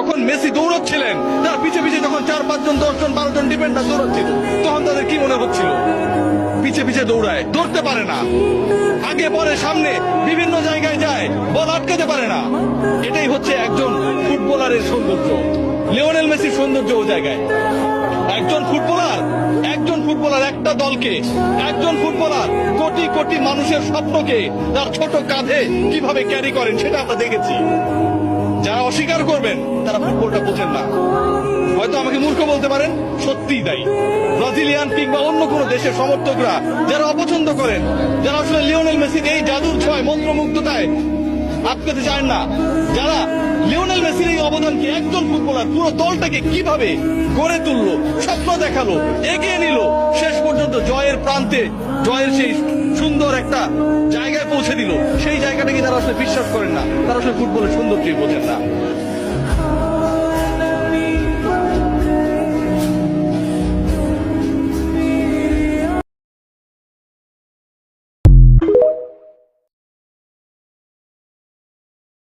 যখন মেসি দৌড়চ্ছিলেন, তার পিছে পিছে যখন 4-5 জন 10 জন 12 জন ডিফেন্ডার দৌড়চ্ছিল, তখন তাদের কি মনে হচ্ছিল? পিছে পিছে দৌড়ায়, ধরতে পারে না, আগে পরে সামনে বিভিন্ন জায়গায় যায়, বল আটকাতে পারে না। এটাই হচ্ছে একজন ফুটবলারের সৌন্দর্য। লিওনেল মেসির সৌন্দর্য ও জায়গায়। একজন ফুটবলার একটা দলকে, একজন ফুটবলার কোটি কোটি মানুষের স্বপ্নকে তার ছোট কাঁধে কিভাবে ক্যারি করেন সেটা আমরা দেখেছি। যারা অস্বীকার করবেন তারা ফুটবলটা বোঝেন না। হয়তো আমাকে মূর্খ বলতে পারেন, সত্যিই তাই। ব্রাজিলিয়ান কিংবা অন্য কোন দেশের সমর্থকরা যারা অপছন্দ করেন, যারা আসলে লিওনেল মেসির এই জাদুর ছোঁয়ায় মন্ত্রমুগ্ধতায় আটকাতে চান না, যারা লিওনেল মেসির এই অবদানকে, একজন ফুটবলার পুরো দলটাকে কিভাবে গড়ে তুললো, স্বপ্ন দেখালো, এগিয়ে নিল, শেষ পর্যন্ত জয়ের প্রান্তে, জয়ের সেই সুন্দর একটা জায়গায় পৌঁছে দিল, সেই জায়গাটাকে তারা আসলে বিশ্বাস করেন না। তারা আসলে ফুটবলের সৌন্দর্যই বোঝেন না।